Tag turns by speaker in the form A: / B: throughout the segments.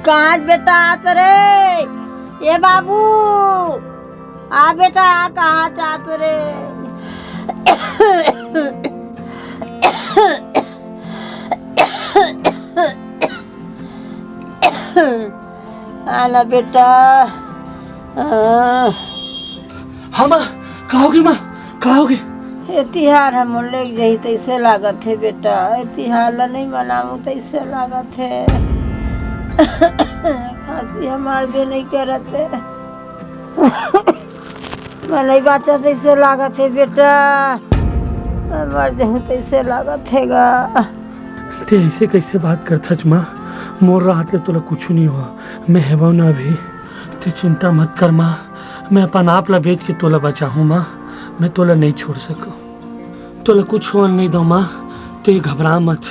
A: कहाँ बेटा आत रे? ये बाबू आ बेटा, कहाँ चाहत रे? आना बेटा।
B: हाँ माँ, कहाँ होगी माँ, कहाँ होगी?
A: ये तिहार हम ले जाई तैसे लागत है बेटा। ये तिहार ला नहीं मनाऊँ तैसे लागत है। खांसी हमार भी नहीं करत है। मैं नहीं बाचा तैसे लागत है बेटा। मैं मर जाऊँ तैसे लागत है गा।
B: ते ऐसे कैसे बात करता माँ? मोर रात ले तोला कुछ नहीं हुआ, मैं हेबो ना अभी। ते चिंता मत कर माँ, मैं अपन आप ला बेच के तोला बचाहूँ माँ। मैं तोला नहीं छोड़ सकूँ, तोला कुछ होने नहीं दो माँ। ते घबरा मत,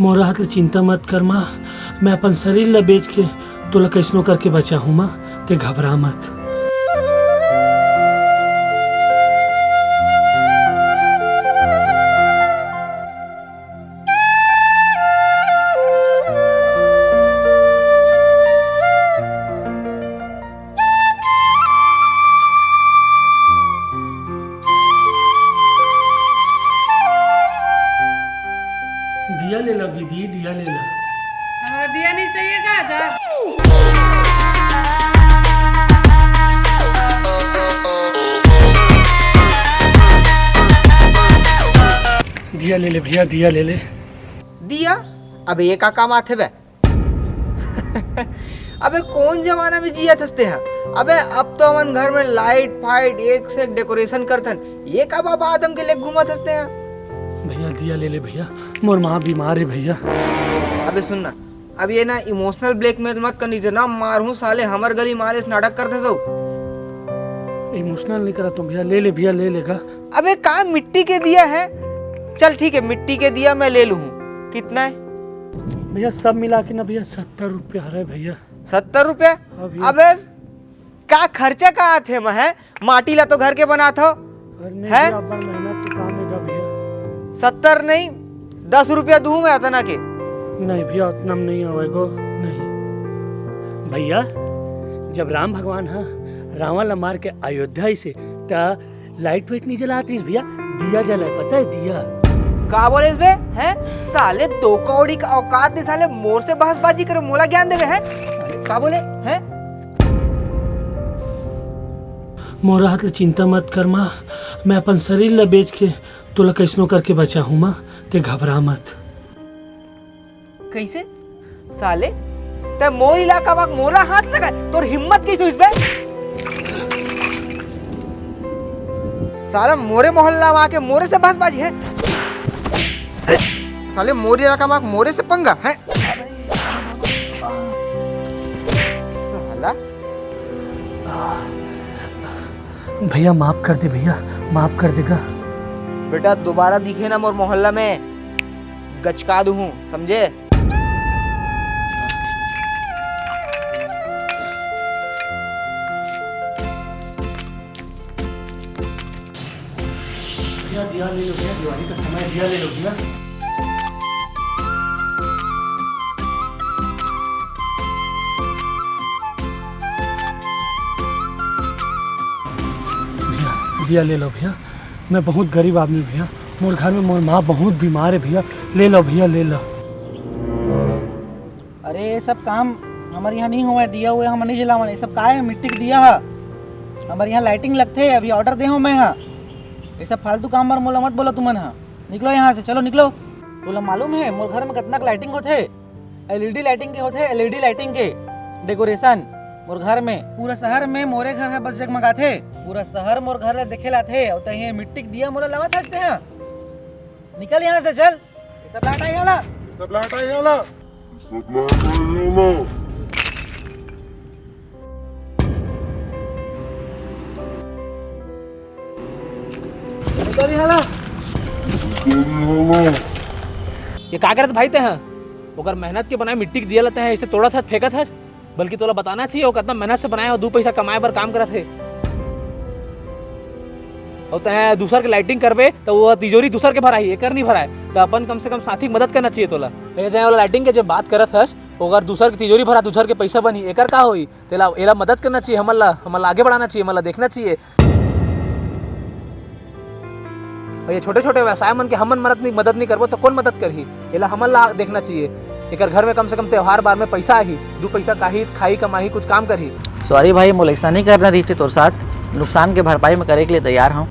B: मोर रात ले चिंता मत कर माँ। मैं अपन शरीर ला बेच के तोला कैसनो करके बचाहूँ माँ। ते घबरा मत। दिया ले लो दीदी, दिया ले लो।
C: हमारा दिया नहीं चाहिए का जा।
B: दिया ले ले भैया, दिया ले ले।
D: दिया? अबे ये का काम आते बे? अबे कौन जमाना में जिया थसते हैं? अबे अब तो हमन घर में लाइट फाइट एक से एक डेकोरेशन करतन। ये का बाबा आदम के लिए घूमा थसते हैं?
B: भैया दिया ले ले भैया, मोर माँ बीमार है भैया।
D: अबे सुनना, अब ये ना इमोशनल ब्लैकमेल मत करनी थी ना। मारूं साले, हमर गली मारे इस नाटक करते सो।
B: इमोशनल नहीं करा तुम भैया, ले ले भैया, ले लेगा।
D: अबे का मिट्टी के दिया है? चल ठीक है, मिट्टी के दिया मैं ले लूँ। कितना है
B: भैया? सब मिला के ना भैया 70 रुपये आ रहा है भैया।
D: 70 रुपये? अबे का खर्चा का आते है? माटी ला तो घर के बना था है?
B: मेहनत के काम है भैया।
D: 70 नहीं 10 रुपया दूं मैं अतना के।
B: नहीं भैया, उतना में नहीं आवेगा। नहीं भैया, जब राम भगवान रावण ला मार के अयोध्या से ता लाइट वाइट नहीं जलाती भैया, दिया जला, पता है दिया।
D: का बोले बे हैं? साले 2 कौड़ी का औकात दे साले, मोर से बहसबाजी करे, मोला ज्ञान देवे हैं? का बोले हैं?
B: मोरा हाथ ले चिंता मत कर माँ, मैं अपन शरीर ला बेच के तोला कैसनो करके बचा हूँ माँ। ते घबरा मत।
D: कैसे साले ते मोर इलाका में मोला हाथ लगा? तोर हिम्मत कैसे हुई बे? साला मोरे मोहल्ला में आके मोरे से बहसबाजी है? साले मोरे इलाका में मोरे से पंगा है? साला
B: भैया माफ कर दे भैया, माफ कर देगा।
D: बेटा दोबारा दिखे ना मोर मोहल्ला में, गचका दूं, समझे?
B: भैया दिया ले लो भैया, दिवाली का समय, दिया ले लो भैया। दिया ले लो भैया, मैं बहुत गरीब आदमी भैया, मोर घर में मोर माँ बहुत बीमार है भैया, ले लो भैया, ले लो।
E: अरे ये सब काम हमारे यहाँ नहीं हुआ है, दिया हुआ हम नहीं जलावन। ये सब का है? मिट्टी के दिया है, हमारे यहाँ लाइटिंग लगते है। अभी ऑर्डर दे हूँ मैं यहाँ। ये सब फालतू काम पर मोला मत बोलो तुमन। हाँ निकलो यहाँ से, चलो निकलो। बोला मालूम है मोर घर में कितना लाइटिंग होते है? LED लाइटिंग के होते है, LED लाइटिंग के डेकोरेशन मोर घर में। पूरा शहर में मोरे घर है बस जगमगाथे। पूरा शहर मोर घर देखे लाथे और तही मिट्टी के दिया मोला लगा थसते हैं। निकल यहाँ से, चल। ये सब लाटा यहाँ ला,
F: सब लाटा यहाँ ला, सब लाटा यहाँ ला।
E: निकल यहाँ ला। ये का करत भाई ते हैं? ओकर मेहनत के बनाए मिट्टी के दिया लेते हैं, इसे तोड़ा था फेंका था। बल्कि तोला बताना चाहिए वो कितना मेहनत से बनाया और 2 पैसा कमाए बर काम करत है। और तय दूसर के लाइटिंग करबे तो वो तिजोरी दूसर के भराई एकर नहीं भराए, तो अपन कम से कम साथी मदद करना चाहिए तोला। ऐसे वाला लाइटिंग के जब बात करत हस अगर दूसर की तिजोरी भरा दूसर के पैसा बनी एकर का होई, तेला एला मदद करना चाहिए, हमला आगे बढ़ाना चाहिए, हमला देखना चाहिए। और ये छोटे छोटे व्यवसाय मन के हमन मदद नहीं करबो तो कौन मदद करही, एला हमला देखना चाहिए। एकर घर में कम से कम त्योहार बार में पैसा आही, 2 पैसा काही खाई कमाही कुछ काम करही।
G: सॉरी भाई, मोला ऐसा नहीं करना रही तोर साथ, नुकसान के भरपाई में करे के लिए तैयार हूँ।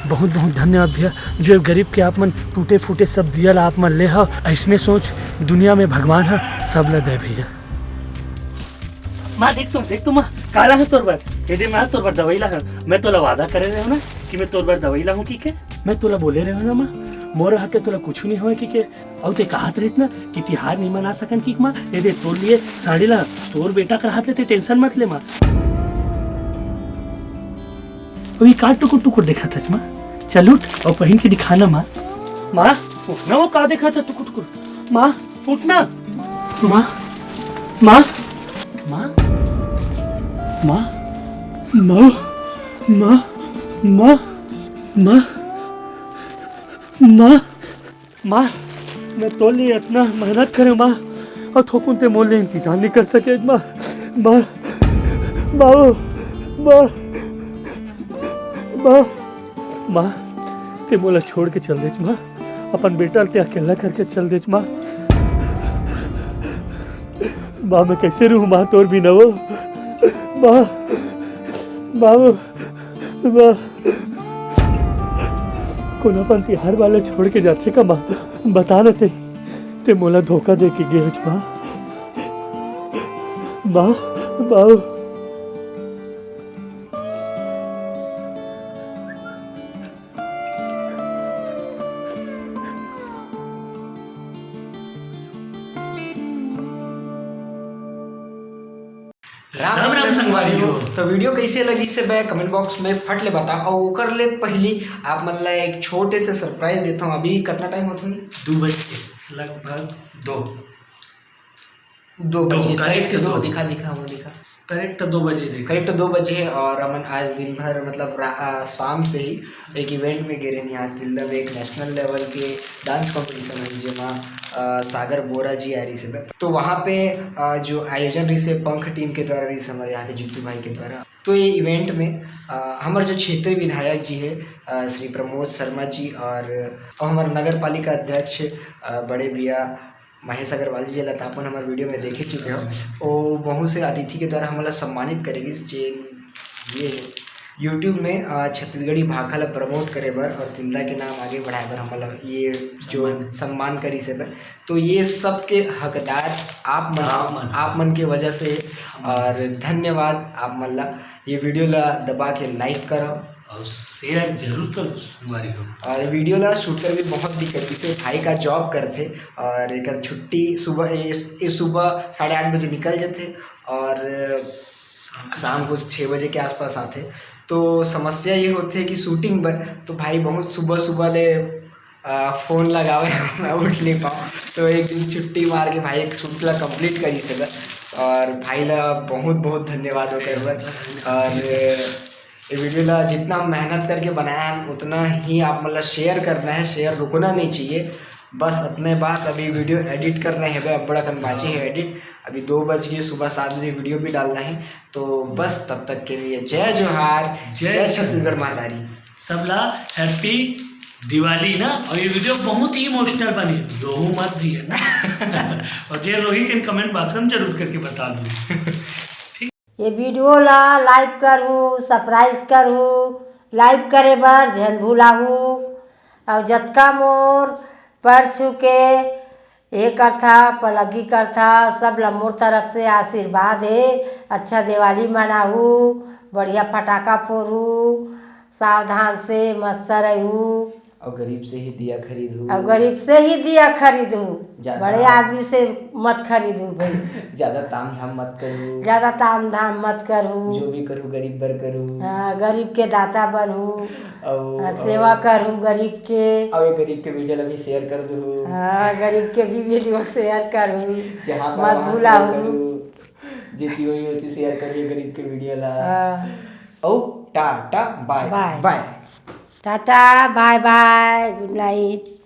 B: बहुत बहुत धन्यवाद भैया, जो गरीब के आप मन टूटे फूटे सब दियल आप मन ले हो। ऐसने सोच दुनिया में भगवान है सब ल दे भैया। माँ देख तुम काला है तोर बर, यदि मैं तोर बर दवाई ला है, मैं तोला वादा करे रहे हो ना कि मैं तोर बर दवाई ला हूँ की मैं तोला बोले रहे हो ना माँ मोर हाथ के तोला कुछ नहीं हो की और ते कहत रहित ना कि तिहार नहीं मना सकन की माँ यदि तोर लिए साड़ी ला तोर बेटा कर हाथ लेते टेंशन मत ले माँ। अभी का टुकुर टुकुर देखा था माँ, चल उठ और पहन के दिखाना माँ। माँ उठना, वो का देखा था टुकुर टुकुर, माँ उठना, माँ माँ माँ माँ माँ माँ माँ माँ माँ माँ मैं तो लिए इतना मेहनत करे माँ और थोकुन ते मोल इंतजार नहीं कर सके माँ। माँ माँ माँ माँ माँ ते मोला छोड़ के चल दे माँ, अपन बेटा ते अकेला करके चल दे माँ। माँ मैं कैसे रहूँ माँ तोर भी न वो माँ माँ माँ कौन अपन तिहार वाले छोड़ के जाते का माँ, बता न ते मोला धोखा दे के गए माँ। माँ माँ
D: राम राम संगवारी हो। तो वीडियो कैसे लगी से मैं कमेंट बॉक्स में फट ले बता। और ओकर ले पहले आप मन ला एक छोटे से सरप्राइज देता हूँ। अभी कितना टाइम होता है?
B: 2 बजे लगभग
D: 2 बजे
B: करेक्ट 2
D: दिखा
B: करेक्ट 2 बजे
D: करेक्ट 2 बजे है। और अमन आज दिन भर मतलब शाम से ही एक इवेंट में गिरे यहाँ दिल्ली में एक नेशनल लेवल के डांस कंपटीशन है जिसमें सागर बोरा जी आ रही से। तो वहाँ पे जो आयोजन रही से पंख टीम के द्वारा रही से हमारे यहाँ के जीतू भाई के द्वारा। तो ये इवेंट में हमारे जो क्षेत्रीय विधायक जी है श्री प्रमोद शर्मा जी और हमारे नगर पालिका अध्यक्ष बड़े भैया महेश अग्रवाल जी लतापन हमारे वीडियो में देखे चुके हो। वो बहुत से अतिथि के द्वारा हमारा सम्मानित करेगी जे ये यूट्यूब में छत्तीसगढ़ी भाखा ला प्रमोट करे बर और तिल्दा के नाम आगे बढ़ाए बर हमारा ये जो सम्मान करी से बर। तो ये सब के हकदार आप मन के वजह से। और धन्यवाद आप मन ला। ये वीडियो ला दबा के लाइक करो
B: और शेयर जरूर करो हमारी हो।
D: और वीडियो ला शूट कर भी बहुत दिक्कत से भाई का जॉब करते और एक छुट्टी सुबह 8:30 बजे निकल जाते और शाम को 6 बजे के आसपास आते। तो समस्या ये होती है कि शूटिंग पर तो भाई बहुत सुबह ले फ़ोन लगावे मैं उठ नहीं पाऊँ। तो एक दिन छुट्टी मार के भाई एक शूट ला कंप्लीट करी सका। और भाई ला बहुत धन्यवाद हो कर बर। और ये वीडियो ला जितना मेहनत करके बनाया है उतना ही आप मतलब शेयर करना है, शेयर रुकना नहीं चाहिए। बस इतने बात। अभी वीडियो एडिट करना है अब बड़ा बाकी है एडिट। अभी 2 बज गए, सुबह 7 बजे वीडियो भी डालना है। तो बस तब तक के लिए जय जोहार, जय छत्तीसगढ़ महातारी।
B: सबला हैप्पी दिवाली ना। और ये वीडियो बहुत ही इमोशनल बनी, रोहू मत भी है ना। और जे रोहित इन कमेंट बॉक्स में जरूर करके बता दूँ।
A: ये वीडियो ला लाइक करूँ, सब्सक्राइब करूँ, लाइक करे बर झन भूलाहू। और जतका मोर पढ़ चुके ये करथा पलगी करथा सब ला मोर तरफ से आशीर्वाद है। अच्छा दिवाली मनाहू, बढ़िया फटाका फोड़ू, सावधान से मस्त रहू
D: और गरीब से ही दिया खरीदू।
A: और गरीब से ही दिया खरीदू, बड़े आदमी से मत खरीदू भाई।
D: ज़्यादा ताम झाम मत करूँ,
A: ज़्यादा ताम धाम मत करूँ।
D: जो भी करूँ गरीब बर करूँ।
A: हाँ, गरीब के दाता बनूँ
D: और
A: सेवा करूँ गरीब के।
D: और ये गरीब के वीडियो भी शेयर कर दूँ।
A: हाँ, गरीब के भी वीडियो शेयर करूँ,
D: जहाँ
A: मत भूलाऊँ।
D: जेती होई होती शेयर करिए गरीब के वीडियो ला
A: हाँ,
D: औ tata bye
A: bye.
D: Bye
A: tata bye bye good night.